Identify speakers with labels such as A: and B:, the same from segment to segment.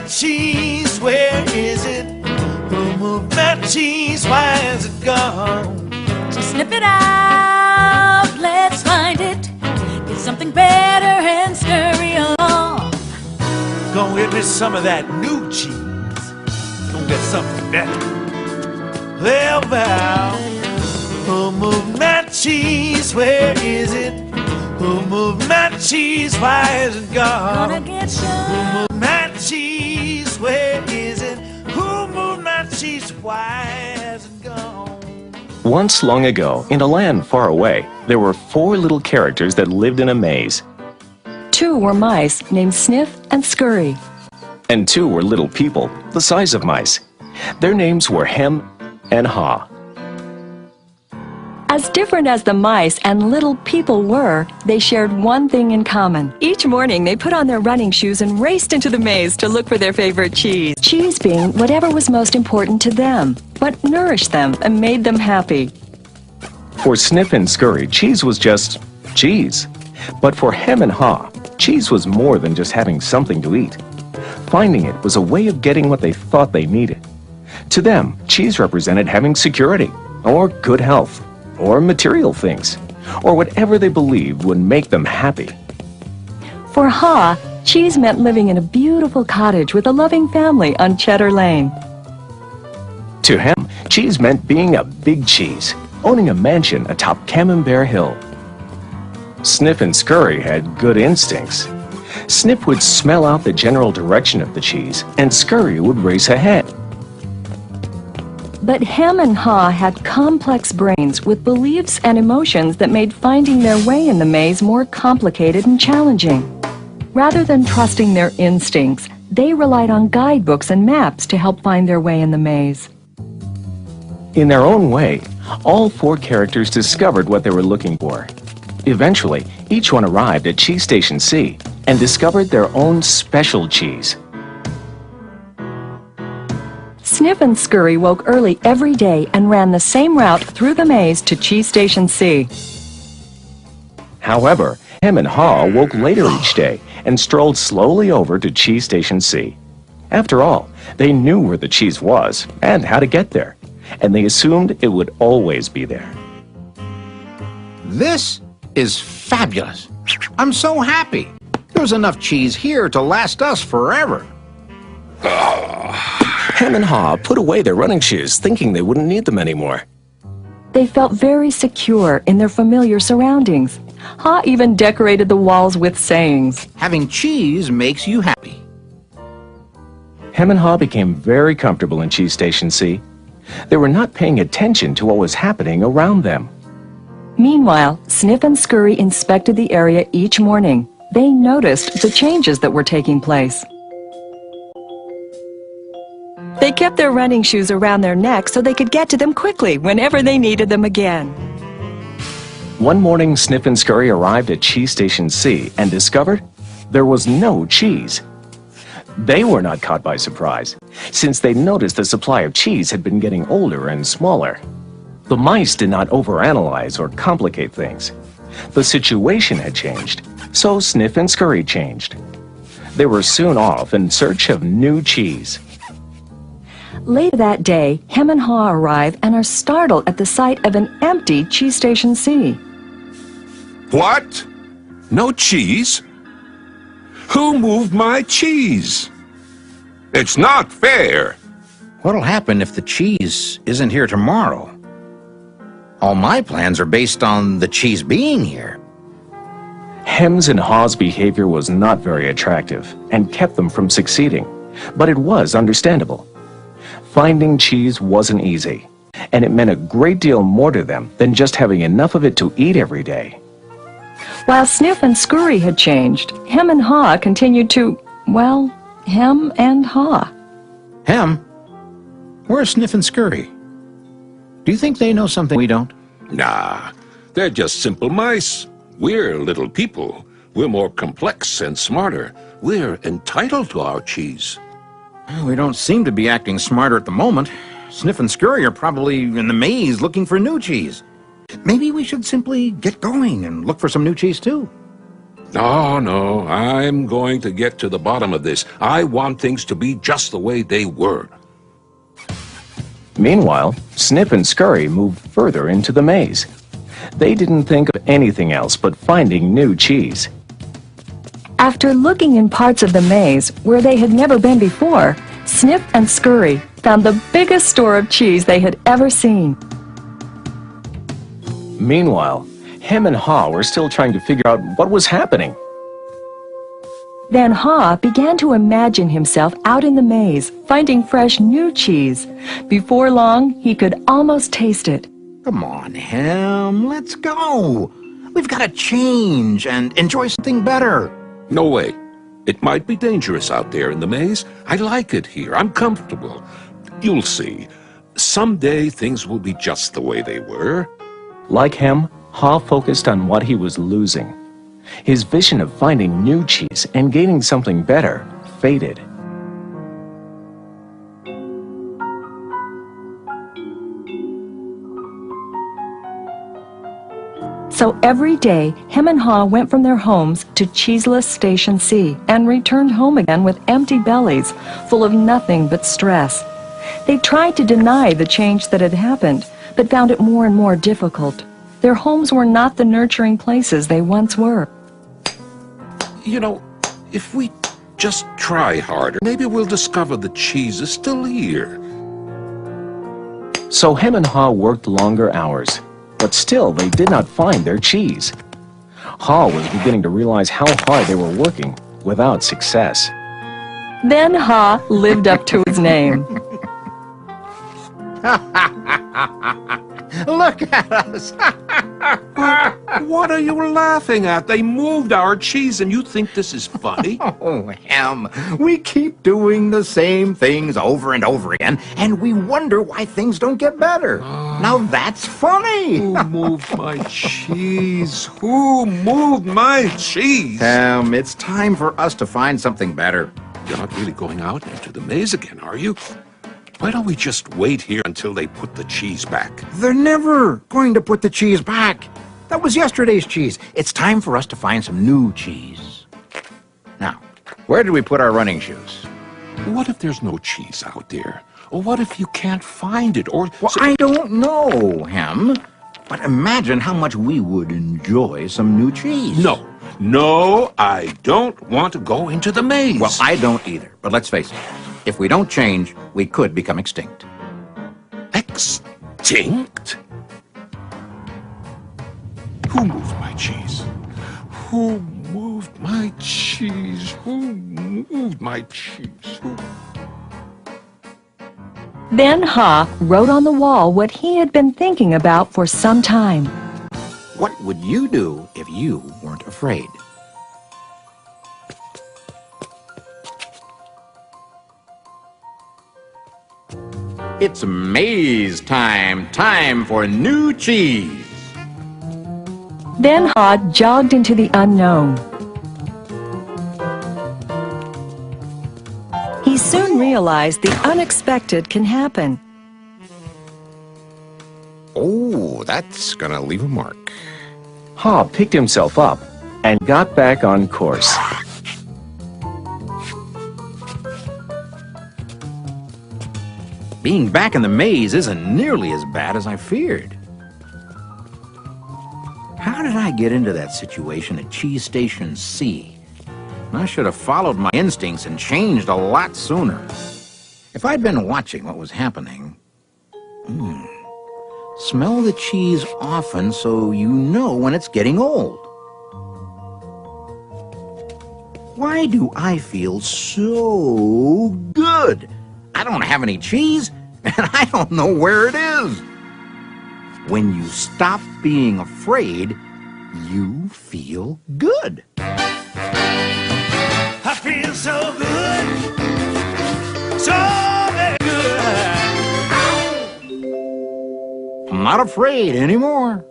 A: cheese? Where is it? Who moved my cheese? Why is it gone?
B: So snip it out, let's find it. Get something better and scurry along.
A: Go get me some of that new cheese. Go get something better. Well, Val, who moved my cheese? Where is it? Who moved my cheese? Why is it gone?
B: Gonna get
A: Who
B: some.
A: moved my cheese? Where is it? Who moved my cheese? Why is it gone?
C: Once long ago, in a land far away, there were 4 little characters that lived in a maze.
D: 2 were mice named Sniff and Scurry.
C: And 2 were little people, the size of mice. Their names were Hem and Haw.
D: As different as the mice and little people were, they shared one thing in common. Each morning, they put on their running shoes and raced into the maze to look for their favorite cheese. Cheese being whatever was most important to them, what nourished them and made them happy.
C: For Sniff and Scurry, cheese was just cheese. But for Hem and Haw, cheese was more than just having something to eat. Finding it was a way of getting what they thought they needed. To them, cheese represented having security, or good health, or material things, or whatever they believed would make them happy.
D: For Haw, cheese meant living in a beautiful cottage with a loving family on Cheddar Lane.
C: To Hem, cheese meant being a big cheese, owning a mansion atop Camembert Hill. Sniff and Scurry had good instincts. Sniff would smell out the general direction of the cheese, and Scurry would race ahead.
D: But Hem and Haw had complex brains with beliefs and emotions that made finding their way in the maze more complicated and challenging. Rather than trusting their instincts, they relied on guidebooks and maps to help find their way in the maze.
C: In their own way, all 4 characters discovered what they were looking for. Eventually, each one arrived at Cheese Station C and discovered their own special cheese.
D: Sniff and Scurry woke early every day and ran the same route through the maze to Cheese Station C.
C: However, Hem and Haw woke later each day and strolled slowly over to Cheese Station C. After all, they knew where the cheese was and how to get there, and they assumed it would always be there.
E: This is fabulous. I'm so happy. There's enough cheese here to last us forever.
C: Hem and Haw put away their running shoes, thinking they wouldn't need them anymore.
D: They felt very secure in their familiar surroundings. Haw even decorated the walls with sayings.
E: Having cheese makes you happy.
C: Hem and Haw became very comfortable in Cheese Station C. They were not paying attention to what was happening around them.
D: Meanwhile, Sniff and Scurry inspected the area each morning. They noticed the changes that were taking place. They kept their running shoes around their necks so they could get to them quickly whenever they needed them again.
C: One morning, Sniff and Scurry arrived at Cheese Station C and discovered there was no cheese. They were not caught by surprise, since they noticed the supply of cheese had been getting older and smaller. The mice did not overanalyze or complicate things. The situation had changed, so Sniff and Scurry changed. They were soon off in search of new cheese.
D: Later that day, Hem and Haw arrive and are startled at the sight of an empty Cheese Station C.
F: What? No cheese? Who moved my cheese? It's not fair.
E: What'll happen if the cheese isn't here tomorrow? All my plans are based on the cheese being here.
C: Hem's and Haw's behavior was not very attractive and kept them from succeeding, but it was understandable. Finding cheese wasn't easy, and it meant a great deal more to them than just having enough of it to eat every day.
D: While Sniff and Scurry had changed, Hem and Haw continued to, well, hem and haw.
E: Hem? Where's Sniff and Scurry? Do you think they know something we don't?
F: Nah, they're just simple mice. We're little people. We're more complex and smarter. We're entitled to our cheese.
E: We don't seem to be acting smarter at the moment. Sniff and Scurry are probably in the maze looking for new cheese. Maybe we should simply get going and look for some new cheese too.
F: No, no, I'm going to get to the bottom of this. I want things to be just the way they were.
C: Meanwhile, Snip and Scurry moved further into the maze. They didn't think of anything else but finding new cheese.
D: After looking in parts of the maze where they had never been before, Snip and Scurry found the biggest store of cheese they had ever seen.
C: Meanwhile, Hem and Haw were still trying to figure out what was happening.
D: Then Haw began to imagine himself out in the maze, finding fresh new cheese. Before long, he could almost taste it.
E: Come on, Hem, let's go. We've got to change and enjoy something better.
F: No way. It might be dangerous out there in the maze. I like it here. I'm comfortable. You'll see. Someday things will be just the way they were.
C: Like Hem, Haw focused on what he was losing. His vision of finding new cheese and gaining something better faded.
D: So every day, Hem and Haw went from their homes to cheeseless Station C and returned home again with empty bellies, full of nothing but stress. They tried to deny the change that had happened, but found it more and more difficult. Their homes were not the nurturing places they once were.
F: You know, if we just try harder, maybe we'll discover the cheese is still here.
C: So Hem and Haw worked longer hours, but still they did not find their cheese. Haw was beginning to realize how hard they were working without success.
D: Then Haw lived up to his name.
E: Look at us.
F: What are you laughing at? They moved our cheese and you think this is funny?
E: Oh, Hem, we keep doing the same things over and over again, and we wonder why things don't get better. Now that's funny.
F: Who moved my cheese? Who moved my cheese?
E: Hem, it's time for us to find something better.
F: You're not really going out into the maze again, are you? Why don't we just wait here until they put the cheese back?
E: They're never going to put the cheese back. That was yesterday's cheese. It's time for us to find some new cheese. Now, where did we put our running shoes?
F: What if there's no cheese out there? Or what if you can't find it? Or
E: Well, I don't know, Hem. But imagine how much we would enjoy some new cheese.
F: No, I don't want to go into the maze.
E: Well, I don't either. But let's face it. If we don't change, we could become extinct.
F: Extinct? Who moved my cheese? Who moved my cheese? Who moved my cheese? Who?
D: Then Haw wrote on the wall what he had been thinking about for some time.
E: What would you do if you weren't afraid? It's maze time. Time for new cheese.
D: Then Haw jogged into the unknown. He soon realized the unexpected can happen.
E: Oh, that's gonna leave a mark.
C: Haw picked himself up and got back on course.
E: Being back in the maze isn't nearly as bad as I feared. How did I get into that situation at Cheese Station C? I should have followed my instincts and changed a lot sooner. If I'd been watching what was happening... Smell the cheese often so you know when it's getting old. Why do I feel so good? I don't have any cheese, and I don't know where it is. When you stop being afraid, you feel good.
A: I feel so good, so very good.
E: I'm not afraid anymore.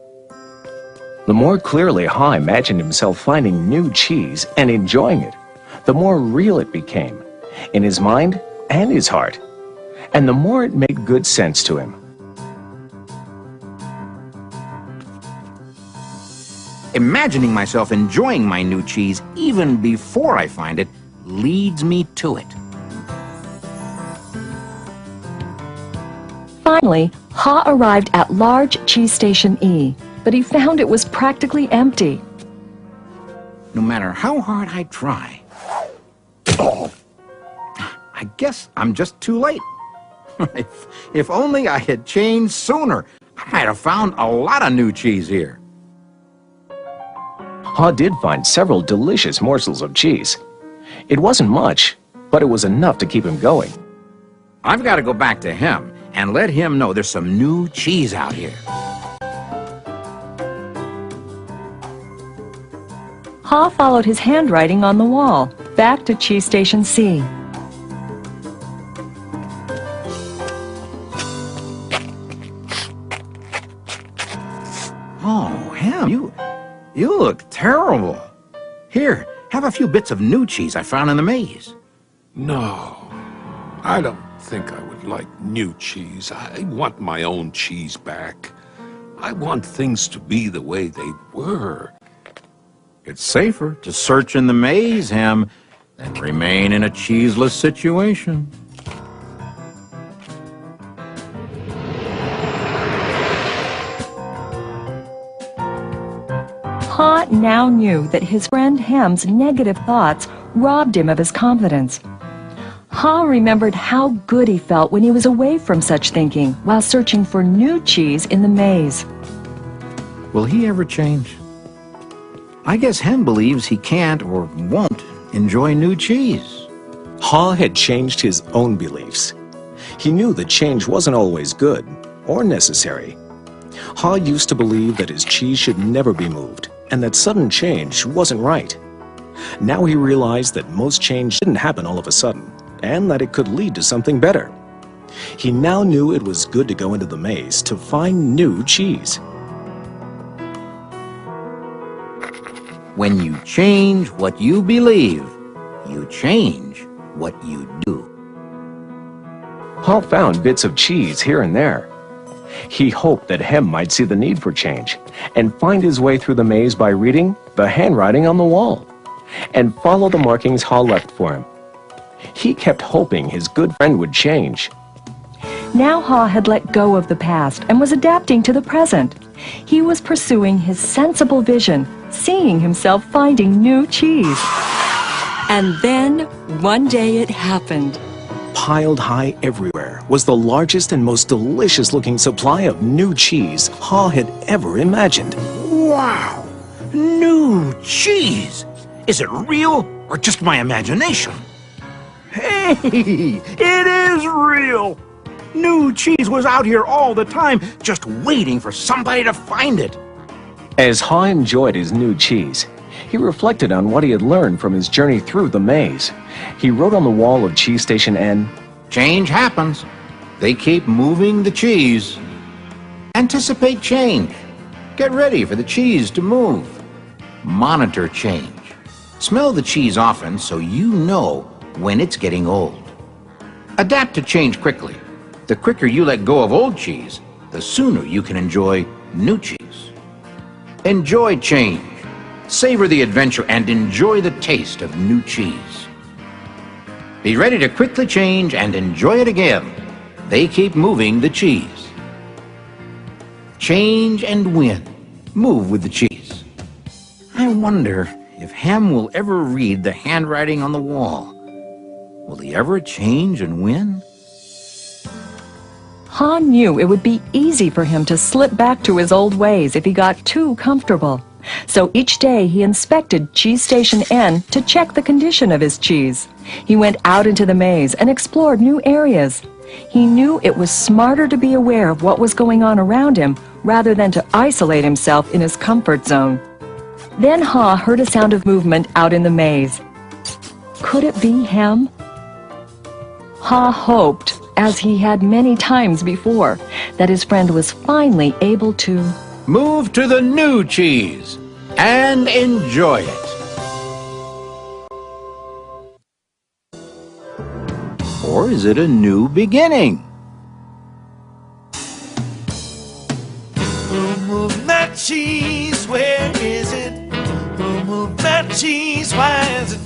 C: The more clearly Haw imagined himself finding new cheese and enjoying it, the more real it became, in his mind and his heart, and the more it made good sense to him.
E: Imagining myself enjoying my new cheese even before I find it leads me to it.
D: Finally, Ha arrived at large cheese station E, but he found it was practically empty.
E: No matter how hard I try, I guess I'm just too late. If only I had changed sooner, I might have found a lot of new cheese here.
C: Ha did find several delicious morsels of cheese. It wasn't much, but it was enough to keep him going.
E: I've got to go back to him and let him know there's some new cheese out here.
D: Ha followed his handwriting on the wall, back to cheese station C.
E: Oh, Ham, you look terrible. Here, have a few bits of new cheese I found in the maze.
F: No, I don't think I would like new cheese. I want my own cheese back. I want things to be the way they were.
E: It's safer to search in the maze, Ham, than remain in a cheeseless situation.
D: Ha now knew that his friend Ham's negative thoughts robbed him of his confidence. Ha remembered how good he felt when he was away from such thinking while searching for new cheese in the maze.
E: Will he ever change? I guess Hem believes he can't or won't enjoy new cheese.
C: Ha had changed his own beliefs. He knew that change wasn't always good or necessary. Ha used to believe that his cheese should never be moved and that sudden change wasn't right. Now he realized that most change didn't happen all of a sudden and that it could lead to something better. He now knew it was good to go into the maze to find new cheese.
E: When you change what you believe, you change what you do.
C: Ha found bits of cheese here and there. He hoped that Hem might see the need for change and find his way through the maze by reading the handwriting on the wall and follow the markings Ha left for him. He kept hoping his good friend would change.
D: Now Ha had let go of the past and was adapting to the present. He was pursuing his sensible vision, seeing himself finding new cheese. And then, one day it happened.
C: Piled high everywhere was the largest and most delicious-looking supply of new cheese Ha had ever imagined.
E: Wow! New cheese! Is it real or just my imagination? Hey! It is real! New cheese was out here all the time, just waiting for somebody to find it.
C: As Ha enjoyed his new cheese, he reflected on what he had learned from his journey through the maze. He wrote on the wall of Cheese Station N,
E: Change happens. They keep moving the cheese. Anticipate change. Get ready for the cheese to move. Monitor change. Smell the cheese often so you know when it's getting old. Adapt to change quickly. The quicker you let go of old cheese, the sooner you can enjoy new cheese. Enjoy change. Savor the adventure and enjoy the taste of new cheese. Be ready to quickly change and enjoy it again. They keep moving the cheese. Change and win. Move with the cheese. I wonder if Hem will ever read the handwriting on the wall. Will he ever change and win?
D: Ha knew it would be easy for him to slip back to his old ways if he got too comfortable. So each day he inspected Cheese Station N to check the condition of his cheese. He went out into the maze and explored new areas. He knew it was smarter to be aware of what was going on around him rather than to isolate himself in his comfort zone. Then Ha heard a sound of movement out in the maze. Could it be Hem? Ha hoped, as he had many times before, that his friend was finally able to
E: Move to the new cheese and enjoy it. Or is it a new beginning?
A: Move that cheese, where is it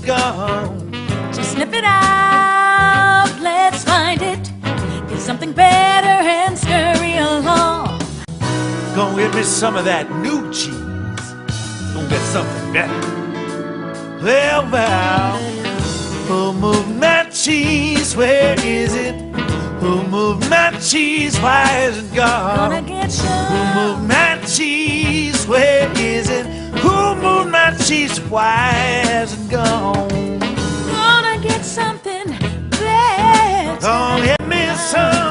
A: gone?
B: So sniff it out, let's find it. Get something better and scurry along.
A: Gonna get me some of that new cheese. Gonna get something better. Well, Val, who moved my cheese? Where is it? Who moved my cheese? Why is it gone?
B: Gonna get
A: Who
B: some.
A: moved my cheese? Where is it? Who moved my cheese? Why has it gone?
B: Gonna get something better.
A: Gonna get me some